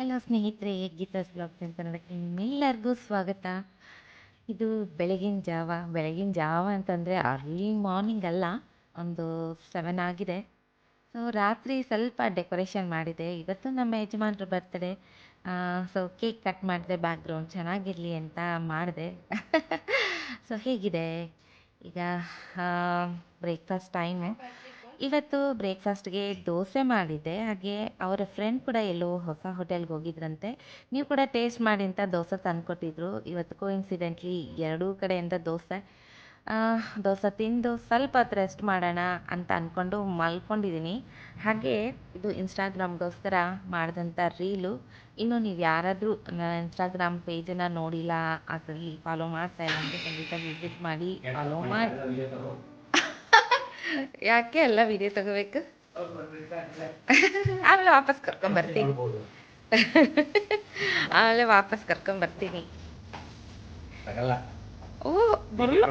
Hello ಸ್ನೇಹಿತರೆ, Geetha's blogs ಅಂತ ಕನ್ನಡಕ್ಕೆ ನಿಮ್ಮೆಲ್ಲರಿಗೂ ಸ್ವಾಗತ. ಇದು ಬೆಳಗಿನ ಜಾವ ಅಂತಂದರೆ ಅರ್ಲಿ ಮಾರ್ನಿಂಗ್ ಅಲ್ಲ, ಒಂದು 7 ಆಗಿದೆ. ಸೊ ರಾತ್ರಿ ಸ್ವಲ್ಪ ಡೆಕೋರೇಷನ್ ಮಾಡಿದೆ. ಇವತ್ತು ನಮ್ಮ ಯಜಮಾನ್ರ ಬರ್ತ್ಡೇ. ಸೊ ಕೇಕ್ ಕಟ್ ಮಾಡಿದೆ, ಬ್ಯಾಕ್ಗ್ರೌಂಡ್ ಚೆನ್ನಾಗಿರಲಿ ಅಂತ ಮಾಡಿದೆ. ಸೊ ಹೇಗಿದೆ ಈಗ ಬ್ರೇಕ್ಫಾಸ್ಟ್ ಟೈಮು. ಇವತ್ತು ಬ್ರೇಕ್ಫಾಸ್ಟ್ಗೆ ದೋಸೆ ಮಾಡಿದ್ದೆ. ಹಾಗೆ ಅವರ ಫ್ರೆಂಡ್ ಕೂಡ ಎಲ್ಲೋ ಹೊಸ ಹೋಟೆಲ್ಗೆ ಹೋಗಿದ್ರಂತೆ. ನೀವು ಕೂಡ ಟೇಸ್ಟ್ ಮಾಡಿ ಅಂತ ದೋಸೆ ತಂದುಕೊಟ್ಟಿದ್ರು. ಇವತ್ತು ಕೋಇನ್ಸಿಡೆಂಟ್ಲಿ ಎರಡೂ ಕಡೆಯಿಂದ ದೋಸೆ ತಿಂದು ಸ್ವಲ್ಪ ಹೊತ್ತು ರೆಸ್ಟ್ ಮಾಡೋಣ ಅಂತ ಅಂದ್ಕೊಂಡು ಮಲ್ಕೊಂಡಿದ್ದೀನಿ. ಹಾಗೆ ಇದು ಇನ್ಸ್ಟಾಗ್ರಾಮ್ಗೋಸ್ಕರ ಮಾಡಿದಂಥ ರೀಲು. ಇನ್ನು ನೀವು ಯಾರಾದರೂ ನನ್ನ ಇನ್ಸ್ಟಾಗ್ರಾಮ್ ಪೇಜನ್ನು ನೋಡಿಲ್ಲ, ಅದರಲ್ಲಿ ಫಾಲೋ ಮಾಡ್ತಾ ಇಲ್ಲ ಅಂದರೆ ಖಂಡಿತ ವಿಸಿಟ್ ಮಾಡಿ, ಫಾಲೋ ಮಾಡಿ. ಯಾಕೆ ಎಲ್ಲ ವಿಡಿಯೋ ತಗೋಬೇಕು? ಆಮೇಲೆ ವಾಪಸ್ ಕರ್ಕೊಂಬರ್ತೀನಿ. ಓ ಬರಲ್ಲ.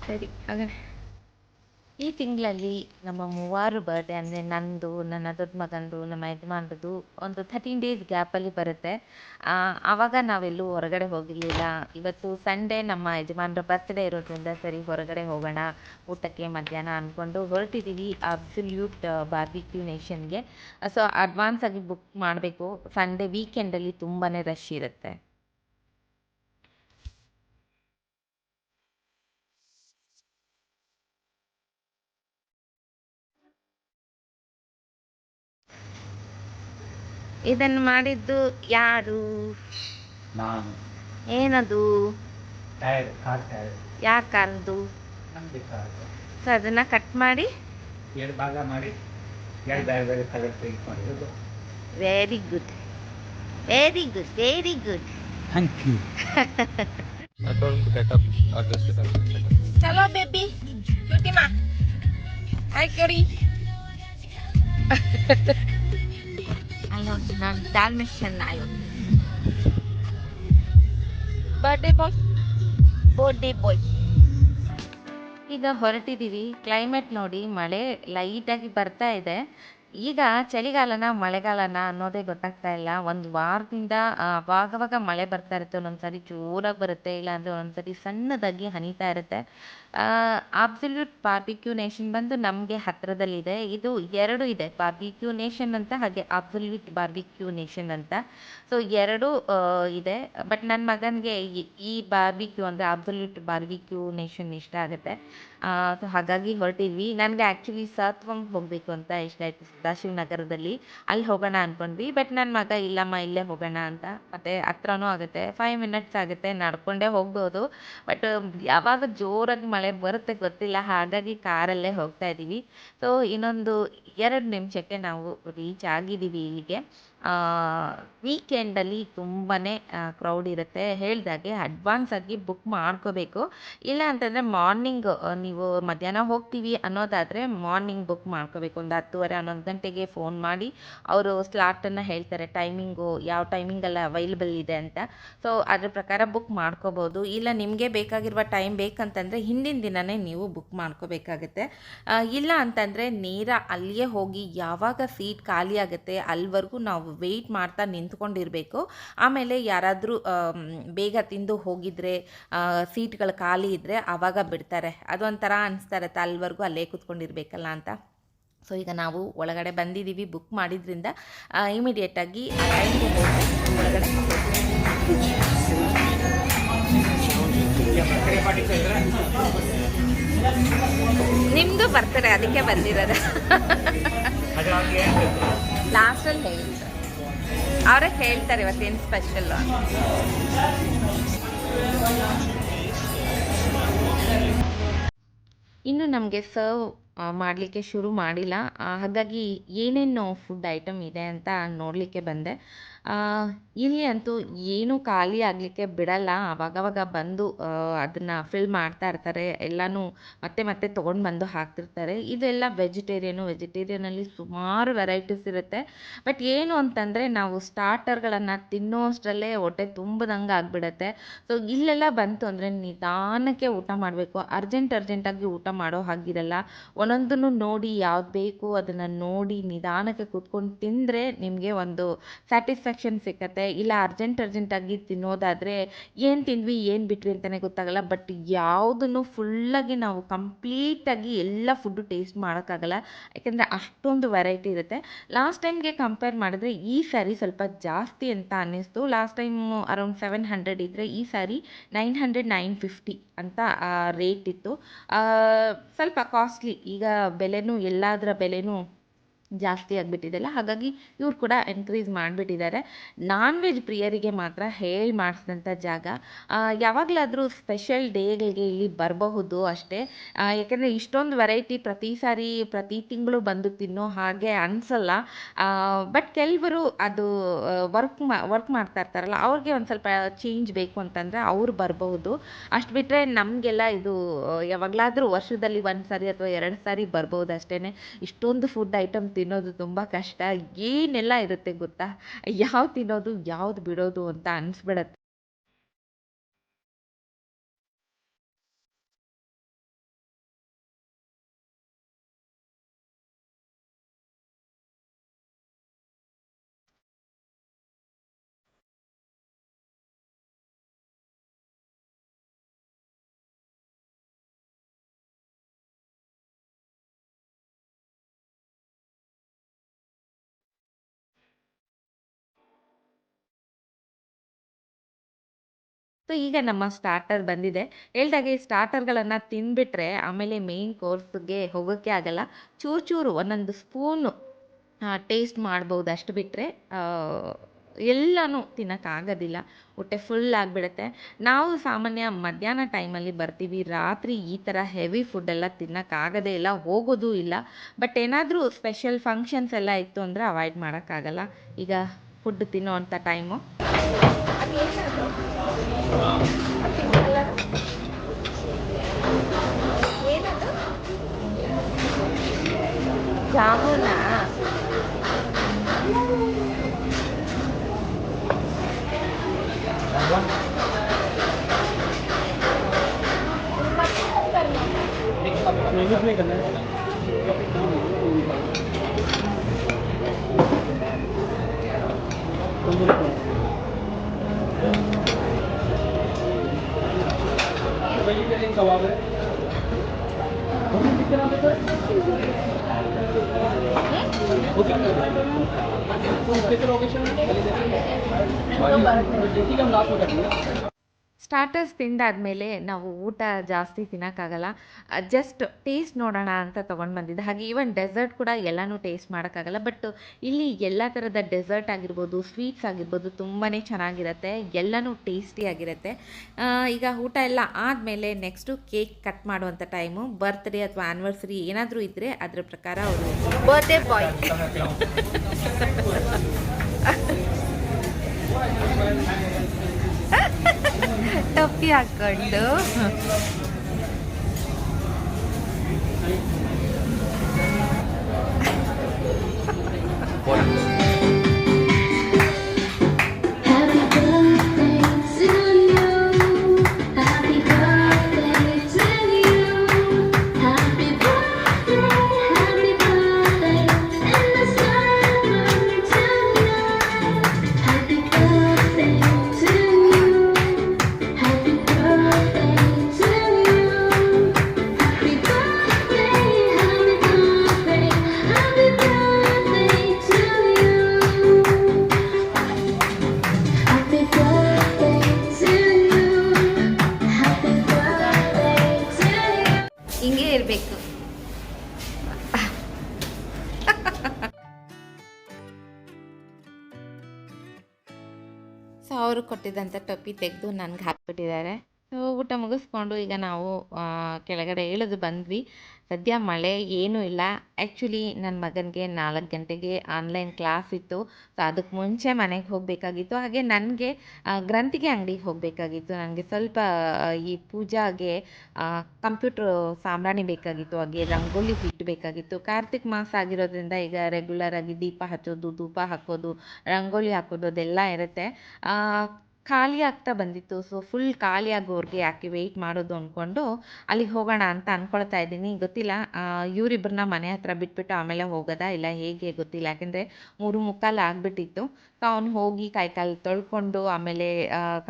ಸರಿ, ಹಾಗಾದ್ರೆ ಈ ತಿಂಗಳಲ್ಲಿ ನಮ್ಮ 3 ಬರ್ಡೇ, ಅಂದರೆ ನಂದು, ನನ್ನ ದೊಡ್ಡ ಮಗಂದು, ನಮ್ಮ ಯಜಮಾನ್ರದ್ದು ಒಂದು 13 ಡೇಸ್ ಗ್ಯಾಪಲ್ಲಿ ಬರುತ್ತೆ. ಆವಾಗ ನಾವೆಲ್ಲೂ ಹೊರಗಡೆ ಹೋಗಿರಲಿಲ್ಲ. ಇವತ್ತು ಸಂಡೇ ನಮ್ಮ ಯಜಮಾನ್ರ ಬರ್ತ್ಡೇ ಇರೋದ್ರಿಂದ ಸರಿ ಹೊರಗಡೆ ಹೋಗೋಣ ಊಟಕ್ಕೆ ಮಧ್ಯಾಹ್ನ ಅಂದ್ಕೊಂಡು ಹೊರಟಿದ್ದೀವಿ ಅಬ್ಸಲ್ಯೂಟ್ ಬಾರ್ಬಿಕ್ಯೂ ನೇಷನ್ಗೆ. ಸೊ ಅಡ್ವಾನ್ಸಾಗಿ ಬುಕ್ ಮಾಡಬೇಕು. ಸಂಡೇ ವೀಕೆಂಡಲ್ಲಿ ತುಂಬಾ ರಶ್ ಇರುತ್ತೆ. ಇದನ್ನು ಮಾಡಿದ್ದು ಯಾರು? ನಾನು. ಏನದು? Car tyre. ಯಾರ ಕಾರದು? ನಮ್ಮದೇ ಕಾರ್. ಸೊ ಅದನ್ನು ಕಟ್ ಮಾಡಿ 2 ಭಾಗ ಮಾಡಿ 2 ಬೇರೆ ಬೇರೆ ಕಲರ್ ಪೇಂಟ್ ಮಾಡಿರೋದು. Very good, very good, very good. Thank you. ಚಲೋ ಬೇಬಿ, ಕ್ಯೂಟಿಮಾ, ಹಾಯ್ ಕ್ಯೂರಿ. ಅಲ್ಲೊಂದು ನಾನು ಡಾಲ್ಮೆಷನ್ ನಾಯಿ, ಬರ್ಡೇ ಬಾಯ್. ಈಗ ಹೊರಟಿದ್ದೀವಿ. ಕ್ಲೈಮೇಟ್ ನೋಡಿ, ಮಳೆ ಲೈಟಾಗಿ ಬರ್ತಾ ಇದೆ. ಈಗ ಚಳಿಗಾಲನ ಮಳೆಗಾಲನ ಅನ್ನೋದೇ ಗೊತ್ತಾಗ್ತಾ ಇಲ್ಲ. ಒಂದು ವಾರದಿಂದ ಆವಾಗವಾಗ ಮಳೆ ಬರ್ತಾ ಇರುತ್ತೆ. ಒಂದೊಂದ್ಸರಿ ಜೋರಾಗಿ ಬರುತ್ತೆ, ಇಲ್ಲಾಂದರೆ ಒಂದೊಂದ್ಸರಿ ಸಣ್ಣದಾಗಿ ಹನಿತಾ ಇರುತ್ತೆ. ಅಬ್ಸಲ್ಯೂಟ್ ಬಾರ್ಬಿಕ್ಯೂ ನೇಷನ್ ಬಂದು ನಮಗೆ ಹತ್ತಿರದಲ್ಲಿದೆ. ಇದು 2 ಇದೆ, ಬಾರ್ಬಿಕ್ಯೂ ನೇಷನ್ ಅಂತ ಹಾಗೆ ಅಬ್ಸಲ್ಯೂಟ್ ಬಾರ್ಬಿಕ್ಯೂ ನೇಷನ್ ಅಂತ. ಸೊ 2 ಇದೆ. ಬಟ್ ನನ್ನ ಮಗನಿಗೆ ಈ ಬಾರ್ಬಿಕ್ಯೂ ಅಂದರೆ ಅಬ್ಸಲ್ಯೂಟ್ ಬಾರ್ಬಿಕ್ಯೂ ನೇಷನ್ ಇಷ್ಟ ಆಗುತ್ತೆ. ಸೊ ಹಾಗಾಗಿ ಹೊರಟಿದ್ವಿ. ನನಗೆ ಆ್ಯಕ್ಚುಲಿ ಸತ್ವಂಗೆ ಹೋಗಬೇಕು ಅಂತ ಇಷ್ಟ ಆಯಿತು, ಸದಾಶಿವನಗರದಲ್ಲಿ. ಅಲ್ಲಿ ಹೋಗೋಣ ಅಂದ್ಕೊಂಡ್ವಿ. ಬಟ್ ನನ್ನ ಮಗ ಇಲ್ಲಮ್ಮ ಇಲ್ಲೇ ಹೋಗೋಣ ಅಂತ. ಮತ್ತು ಹತ್ರನೂ ಆಗುತ್ತೆ, 5 ಮಿನಿಟ್ಸ್ ಆಗುತ್ತೆ, ನಡ್ಕೊಂಡೇ ಹೋಗ್ಬೋದು. ಬಟ್ ಯಾವಾಗ ಜೋರಾಗಿ ಮಳೆ ಬರುತ್ತೆ ಗೊತ್ತಿಲ್ಲ, ಹಾಗಾಗಿ ಕಾರಲ್ಲೇ ಹೋಗ್ತಾ ಇದ್ದೀವಿ. ಸೊ ಇನ್ನೊಂದು 2 ನಿಮಿಷಕ್ಕೆ ನಾವು ರೀಚ್ ಆಗಿದ್ದೀವಿ ಇಲ್ಲಿಗೆ. ವೀಕೆಂಡಲ್ಲಿ ತುಂಬಾ ಕ್ರೌಡ್ ಇರುತ್ತೆ. ಹೇಳಿದಾಗೆ ಅಡ್ವಾನ್ಸಾಗಿ ಬುಕ್ ಮಾಡ್ಕೋಬೇಕು. ಇಲ್ಲ ಅಂತಂದರೆ ಮಾರ್ನಿಂಗ್, ನೀವು ಮಧ್ಯಾಹ್ನ ಹೋಗ್ತೀವಿ ಅನ್ನೋದಾದರೆ ಮಾರ್ನಿಂಗ್ ಬುಕ್ ಮಾಡ್ಕೋಬೇಕು. ಒಂದು 10:30, 11 ಗಂಟೆಗೆ ಫೋನ್ ಮಾಡಿ ಅವರು ಸ್ಲಾಟನ್ನು ಹೇಳ್ತಾರೆ, ಟೈಮಿಂಗು ಯಾವ ಟೈಮಿಂಗಲ್ಲಿ ಅವೈಲೇಬಲ್ ಇದೆ ಅಂತ. ಸೊ ಅದ್ರ ಪ್ರಕಾರ ಬುಕ್ ಮಾಡ್ಕೋಬೋದು. ಇಲ್ಲ ನಿಮಗೆ ಬೇಕಾಗಿರುವ ಟೈಮ್ ಬೇಕಂತಂದರೆ ಹಿಂದಿನ ದಿನವೇ ನೀವು ಬುಕ್ ಮಾಡ್ಕೋಬೇಕಾಗತ್ತೆ. ಇಲ್ಲ ಅಂತಂದರೆ ನೇರ ಅಲ್ಲಿಯೇ ಹೋಗಿ ಯಾವಾಗ ಸೀಟ್ ಖಾಲಿ ಆಗುತ್ತೆ ಅಲ್ಲಿವರೆಗೂ ನಾವು ವೆಯ್ಟ್ ಮಾಡ್ತಾ ನಿಂತ್ಕೊಂಡಿರಬೇಕು. ಆಮೇಲೆ ಯಾರಾದರೂ ಬೇಗ ತಿಂದು ಹೋಗಿದ್ರೆ, ಸೀಟ್ಗಳು ಖಾಲಿ ಇದ್ದರೆ ಆವಾಗ ಬಿಡ್ತಾರೆ. ಅದೊಂಥರ ಅನಿಸ್ತಾ ಇರುತ್ತೆ, ಅಲ್ಲಿವರೆಗೂ ಅಲ್ಲೇ ಕೂತ್ಕೊಂಡಿರ್ಬೇಕಲ್ಲ ಅಂತ. ಸೊ ಈಗ ನಾವು ಒಳಗಡೆ ಬಂದಿದ್ದೀವಿ, ಬುಕ್ ಮಾಡಿದ್ರಿಂದ ಇಮಿಡಿಯೇಟಾಗಿ ಆ ಟೈಮ್ಗೆ ಹೋಗಿ ಒಳಗಡೆ. ನಿಮ್ಮದು ಬರ್ತಾರೆ, ಅದಕ್ಕೆ ಬಂದಿರೋದು. ಲಾಸ್ಟಲ್ಲಿ ಹೇಳ್ತಾರೆ, ಅವರೇ ಹೇಳ್ತಾರೆ ಇವತ್ತೇನು ಸ್ಪೆಷಲ್ಲು ಅಂತ. ಇನ್ನು ನಮಗೆ ಸರ್ವ್ ಮಾಡಲಿಕ್ಕೆ ಶುರು ಮಾಡಿಲ್ಲ. ಹಾಗಾಗಿ ಏನೇನು ಫುಡ್ ಐಟಮ್ ಇದೆ ಅಂತ ನೋಡಲಿಕ್ಕೆ ಬಂದೆ. ಆ, ಇಲ್ಲಿ ಅಂತೂ ಏನೂ ಖಾಲಿ ಆಗಲಿಕ್ಕೆ ಬಿಡಲ್ಲ. ಅವಾಗವಾಗ ಬಂದು ಅದನ್ನು ಫಿಲ್ ಮಾಡ್ತಾ ಇರ್ತಾರೆ. ಎಲ್ಲನೂ ಮತ್ತೆ ಮತ್ತೆ ತೊಗೊಂಡು ಬಂದು ಹಾಕ್ತಿರ್ತಾರೆ. ಇದೆಲ್ಲ ವೆಜಿಟೇರಿಯನಲ್ಲಿ ಸುಮಾರು ವೆರೈಟೀಸ್ ಇರುತ್ತೆ. ಬಟ್ ಏನು ಅಂತಂದರೆ ನಾವು ಸ್ಟಾರ್ಟರ್ಗಳನ್ನು ತಿನ್ನೋ ಅಷ್ಟರಲ್ಲೇ ಹೊಟ್ಟೆ ತುಂಬಿದಂಗೆ ಆಗಿಬಿಡತ್ತೆ. ಸೊ ಇಲ್ಲೆಲ್ಲ ಬಂತು ಅಂದರೆ ನಿಧಾನಕ್ಕೆ ಊಟ ಮಾಡಬೇಕು. ಅರ್ಜೆಂಟಾಗಿ ಊಟ ಮಾಡೋ ಹಾಗಿರಲ್ಲ. ಒಂದೊಂದನ್ನು ನೋಡಿ ಯಾವ್ದು ಬೇಕು ಅದನ್ನು ನೋಡಿ ನಿಧಾನಕ್ಕೆ ಕೂತ್ಕೊಂಡು ತಿಂದರೆ ನಿಮಗೆ ಒಂದು ಸ್ಯಾಟಿಸ್ಫ್ಯಾಕ್ಷನ್ ಸಿಕ್ಕತ್ತೆ. ಇಲ್ಲ ಅರ್ಜೆಂಟಾಗಿ ತಿನ್ನೋದಾದರೆ ಏನು ತಿಂದ್ವಿ ಏನು ಬಿಟ್ವಿ ಅಂತಲೇ ಗೊತ್ತಾಗಲ್ಲ. ಬಟ್ ಯಾವುದನ್ನು ಫುಲ್ಲಾಗಿ ನಾವು ಕಂಪ್ಲೀಟಾಗಿ ಎಲ್ಲ ಫುಡ್ಡು ಟೇಸ್ಟ್ ಮಾಡೋಕ್ಕಾಗಲ್ಲ. ಯಾಕೆಂದರೆ ಅಷ್ಟೊಂದು ವೆರೈಟಿ ಇರುತ್ತೆ. ಲಾಸ್ಟ್ ಟೈಮ್ಗೆ ಕಂಪೇರ್ ಮಾಡಿದ್ರೆ ಈ ಸ್ಯಾರಿ ಸ್ವಲ್ಪ ಜಾಸ್ತಿ ಅಂತ ಅನ್ನಿಸ್ತು. ಲಾಸ್ಟ್ ಟೈಮು ಅರೌಂಡ್ 700 ಇದ್ದರೆ ಈ ಸ್ಯಾರಿ 900 950 ಅಂತ ರೇಟ್ ಇತ್ತು. ಸ್ವಲ್ಪ ಕಾಸ್ಟ್ಲಿ. ಈಗ ಬೆಲೆನೂ ಎಲ್ಲದರ ಬೆಲೆನೂ ಜಾಸ್ತಿ ಆಗಿಬಿಟ್ಟಿದೆಯಲ್ಲ, ಹಾಗಾಗಿ ಇವ್ರು ಕೂಡ ಎನ್ಕ್ರೀಸ್ ಮಾಡಿಬಿಟ್ಟಿದ್ದಾರೆ. ನಾನ್ ವೆಜ್ ಪ್ರಿಯರಿಗೆ ಮಾತ್ರ ಹೇಳಿ ಮಾಡಿಸಿದಂಥ ಜಾಗ. ಯಾವಾಗಲಾದರೂ ಸ್ಪೆಷಲ್ ಡೇಗಳಿಗೆ ಇಲ್ಲಿ ಬರಬಹುದು ಅಷ್ಟೇ. ಯಾಕೆಂದರೆ ಇಷ್ಟೊಂದು ವೆರೈಟಿ ಪ್ರತಿ ತಿಂಗಳು ಬಂದು ತಿನ್ನೋ ಹಾಗೆ ಅನಿಸಲ್ಲ. ಬಟ್ ಕೆಲವರು ಅದು ವರ್ಕ್ ಮಾಡ್ತಾ ಇರ್ತಾರಲ್ಲ, ಅವ್ರಿಗೆ ಒಂದು ಸ್ವಲ್ಪ ಚೇಂಜ್ ಬೇಕು ಅಂತಂದರೆ ಅವ್ರು ಬರಬಹುದು. ಅಷ್ಟು ಬಿಟ್ಟರೆ ನಮಗೆಲ್ಲ ಇದು ಯಾವಾಗಲಾದರೂ ವರ್ಷದಲ್ಲಿ 1 ಸಾರಿ ಅಥವಾ 2 ಸಾರಿ ಬರ್ಬೋದು ಅಷ್ಟೇ. ಇಷ್ಟೊಂದು ಫುಡ್ ಐಟಮ್ ತಿನ್ನೋದು ತುಂಬ ಕಷ್ಟ. ಏನೆಲ್ಲ ಇರುತ್ತೆ ಗೊತ್ತಾ? ಯಾವ್ದು ತಿನ್ನೋದು ಯಾವ್ದು ಬಿಡೋದು ಅಂತ ಅನಿಸ್ಬಿಡತ್ತೆ. ಸೊ ಈಗ ನಮ್ಮ ಸ್ಟಾರ್ಟರ್ ಬಂದಿದೆ. ಹೇಳ್ದಾಗೆ ಈ ಸ್ಟಾರ್ಟರ್ಗಳನ್ನು ತಿಂದ್ಬಿಟ್ರೆ ಆಮೇಲೆ ಮೇಯ್ನ್ ಕೋರ್ಸ್ಗೆ ಹೋಗೋಕ್ಕೆ ಆಗಲ್ಲ. ಚೂರು ಒಂದೊಂದು ಸ್ಪೂನು ಟೇಸ್ಟ್ ಮಾಡ್ಬೋದು. ಅಷ್ಟು ಬಿಟ್ಟರೆ ಎಲ್ಲನೂ ತಿನ್ನೋಕ್ಕಾಗೋದಿಲ್ಲ. ಹೊಟ್ಟೆ ಫುಲ್ ಆಗಿಬಿಡುತ್ತೆ. ನಾವು ಸಾಮಾನ್ಯ ಮಧ್ಯಾಹ್ನ ಟೈಮಲ್ಲಿ ಬರ್ತೀವಿ. ರಾತ್ರಿ ಈ ಥರ ಹೆವಿ ಫುಡ್ಡೆಲ್ಲ ತಿನ್ನೋಕ್ಕಾಗೋದೇ ಇಲ್ಲ, ಹೋಗೋದೂ ಇಲ್ಲ. ಬಟ್ ಏನಾದರೂ ಸ್ಪೆಷಲ್ ಫಂಕ್ಷನ್ಸ್ ಎಲ್ಲ ಇತ್ತು ಅಂದರೆ ಅವಾಯ್ಡ್ ಮಾಡೋಕ್ಕಾಗಲ್ಲ. ಈಗ ಫುಡ್ ತಿನ್ನೋ ಅಂಥ ಟೈಮು. ಜಾಮೂನ कबाब है ಸ್ಟಾರ್ಟರ್ಸ್ ತಿಂದಾದ್ಮೇಲೆ ನಾವು ಊಟ ಜಾಸ್ತಿ ತಿನ್ನೋಕ್ಕಾಗಲ್ಲ. ಜಸ್ಟ್ ಟೇಸ್ಟ್ ನೋಡೋಣ ಅಂತ ತೊಗೊಂಡು ಬಂದಿದ್ದೆ. ಹಾಗೆ ಈವನ್ ಡೆಸರ್ಟ್ ಕೂಡ ಎಲ್ಲನೂ ಟೇಸ್ಟ್ ಮಾಡೋಕ್ಕಾಗಲ್ಲ. ಬಟ್ ಇಲ್ಲಿ ಎಲ್ಲ ಥರದ ಡೆಸರ್ಟ್ ಆಗಿರ್ಬೋದು, ಸ್ವೀಟ್ಸ್ ಆಗಿರ್ಬೋದು ತುಂಬಾ ಚೆನ್ನಾಗಿರುತ್ತೆ. ಎಲ್ಲನೂ ಟೇಸ್ಟಿಯಾಗಿರುತ್ತೆ. ಈಗ ಊಟ ಎಲ್ಲ ಆದಮೇಲೆ ನೆಕ್ಸ್ಟು ಕೇಕ್ ಕಟ್ ಮಾಡುವಂಥ ಟೈಮು. ಬರ್ತ್ಡೇ ಅಥವಾ ಆ್ಯನಿವರ್ಸರಿ ಏನಾದರೂ ಇದ್ದರೆ ಅದ್ರ ಪ್ರಕಾರ ಅವರು ಬರ್ತ್ಡೇ ಬಾಯ್ ಟೊಪ್ಪಿ ಹಾಕ್ಕೊಂಡು ಹಿಂಗೆ ಇರಬೇಕು. ಸೊ ಅವರು ಕೊಟ್ಟಿದ್ದಂಥ ಟೊಪ್ಪಿ ತೆಗೆದು ನನಗೆ ಹಾಕ್ಬಿಟ್ಟಿದ್ದಾರೆ. ಸೊ ಊಟ ಮುಗಿಸ್ಕೊಂಡು ಈಗ ನಾವು ಕೆಳಗಡೆ ಇಳಿದು ಬಂದ್ವಿ. ಸದ್ಯ ಮಳೆ ಏನೂ ಇಲ್ಲ. ಆ್ಯಕ್ಚುಲಿ ನನ್ನ ಮಗನಿಗೆ 4 ಗಂಟೆಗೆ ಆನ್ಲೈನ್ ಕ್ಲಾಸ್ ಇತ್ತು. ಸೊ ಅದಕ್ಕೆ ಮುಂಚೆ ಮನೆಗೆ ಹೋಗಬೇಕಾಗಿತ್ತು. ಹಾಗೆ ನನಗೆ ಗ್ರಂಥಿಗೆ ಅಂಗಡಿಗೆ ಹೋಗಬೇಕಾಗಿತ್ತು. ನನಗೆ ಸ್ವಲ್ಪ ಈ ಪೂಜಾಗೆ ಕಂಪ್ಯೂಟ್ರು ಸಾಂಬ್ರಾಣಿ ಬೇಕಾಗಿತ್ತು. ಹಾಗೆ ರಂಗೋಲಿ ಬಿಟ್ಟು ಬೇಕಾಗಿತ್ತು. ಕಾರ್ತಿಕ್ ಮಾಸ ಆಗಿರೋದ್ರಿಂದ ಈಗ ರೆಗ್ಯುಲರ್ ಆಗಿ ದೀಪ ಹಚ್ಚೋದು, ಧೂಪ ಹಾಕೋದು, ರಂಗೋಲಿ ಹಾಕೋದು ಅದೆಲ್ಲ ಇರುತ್ತೆ. ಖಾಲಿ ಆಗ್ತಾ ಬಂದಿತ್ತು. ಸೊ ಫುಲ್ ಖಾಲಿ ಆಗೋವರೆಗೆ ಯಾಕೆ ವೆಯ್ಟ್ ಮಾಡೋದು ಅಂದ್ಕೊಂಡು ಅಲ್ಲಿಗೆ ಹೋಗೋಣ ಅಂತ ಅಂದ್ಕೊಳ್ತಾ ಇದ್ದೀನಿ. ಗೊತ್ತಿಲ್ಲ ಇವರಿಬ್ಬರನ್ನ ಮನೆ ಹತ್ರ ಬಿಟ್ಬಿಟ್ಟು ಆಮೇಲೆ ಹೋಗೋದಾ ಇಲ್ಲ ಹೇಗೆ ಗೊತ್ತಿಲ್ಲ. ಯಾಕೆಂದರೆ 3:45 ಆಗಿಬಿಟ್ಟಿತ್ತು. ಸೊ ಅವ್ನು ಹೋಗಿ ಕೈಕಾಲು ತೊಳ್ಕೊಂಡು ಆಮೇಲೆ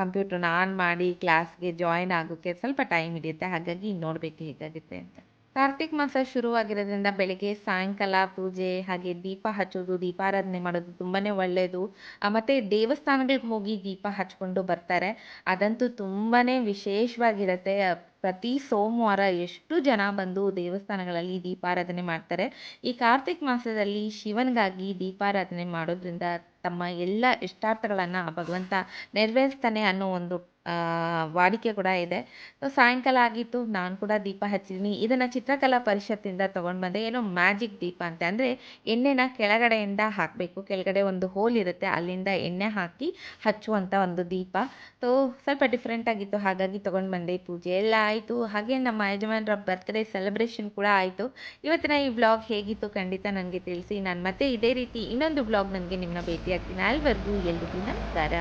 ಕಂಪ್ಯೂಟ್ರನ್ನ ಆನ್ ಮಾಡಿ ಕ್ಲಾಸ್ಗೆ ಜಾಯಿನ್ ಆಗೋಕ್ಕೆ ಸ್ವಲ್ಪ ಟೈಮ್ ಹಿಡಿಯುತ್ತೆ. ಹಾಗಾಗಿ ನೋಡಬೇಕು ಹೇಗಾಗುತ್ತೆ ಅಂತ. ಕಾರ್ತಿಕ್ ಮಾಸ ಶುರುವಾಗಿರೋದ್ರಿಂದ ಬೆಳಗ್ಗೆ ಸಾಯಂಕಾಲ ಪೂಜೆ ಹಾಗೆ ದೀಪ ಹಚ್ಚೋದು, ದೀಪಾರಾಧನೆ ಮಾಡೋದು ತುಂಬಾ ಒಳ್ಳೆಯದು. ಮತ್ತು ದೇವಸ್ಥಾನಗಳಿಗೆ ಹೋಗಿ ದೀಪ ಹಚ್ಕೊಂಡು ಬರ್ತಾರೆ. ಅದಂತೂ ತುಂಬಾ ವಿಶೇಷವಾಗಿರುತ್ತೆ. ಪ್ರತಿ ಸೋಮವಾರ ಎಷ್ಟು ಜನ ಬಂದು ದೇವಸ್ಥಾನಗಳಲ್ಲಿ ದೀಪಾರಾಧನೆ ಮಾಡ್ತಾರೆ. ಈ ಕಾರ್ತಿಕ್ ಮಾಸದಲ್ಲಿ ಶಿವನಿಗಾಗಿ ದೀಪಾರಾಧನೆ ಮಾಡೋದ್ರಿಂದ ತಮ್ಮ ಎಲ್ಲ ಇಷ್ಟಾರ್ಥಗಳನ್ನು ಭಗವಂತ ನೆರವೇರಿಸ್ತಾನೆ ಅನ್ನೋ ಒಂದು ವಾಡಿಕೆ ಕೂಡ ಇದೆ. ಸೊ ಸಾಯಂಕಾಲ ಆಗಿತ್ತು. ನಾನು ಕೂಡ ದೀಪ ಹಚ್ಚಿದ್ದೀನಿ. ಇದನ್ನು ಚಿತ್ರಕಲಾ ಪರಿಷತ್ತಿಂದ ತೊಗೊಂಡು ಬಂದೆ. ಏನೋ ಮ್ಯಾಜಿಕ್ ದೀಪ ಅಂತೆ. ಅಂದರೆ ಎಣ್ಣೆನ ಕೆಳಗಡೆಯಿಂದ ಹಾಕಬೇಕು. ಕೆಳಗಡೆ ಒಂದು ಹೋಲ್ ಇರುತ್ತೆ. ಅಲ್ಲಿಂದ ಎಣ್ಣೆ ಹಾಕಿ ಹಚ್ಚುವಂಥ ಒಂದು ದೀಪ. ಸೊ ಸ್ವಲ್ಪ ಡಿಫ್ರೆಂಟಾಗಿತ್ತು. ಹಾಗಾಗಿ ತೊಗೊಂಡು ಬಂದೆ. ಪೂಜೆ ಎಲ್ಲ ಆಯಿತು. ಹಾಗೆ ನಮ್ಮ ಯಜಮಾನರ ಬರ್ತ್ಡೇ ಸೆಲೆಬ್ರೇಷನ್ ಕೂಡ ಆಯಿತು. ಇವತ್ತಿನ ಈ ವ್ಲಾಗ್ ಹೇಗಿತ್ತು ಖಂಡಿತ ನನಗೆ ತಿಳಿಸಿ. ನಾನು ಮತ್ತೆ ಇದೇ ರೀತಿ ಇನ್ನೊಂದು ವ್ಲಾಗ್ ನಿಮ್ಮನ್ನ ಭೇಟಿಯಾಗ್ತೀನಿ. ಅಲ್ಲಿವರೆಗೂ ಎಲ್ರಿಗೂ ನಮಸ್ಕಾರ.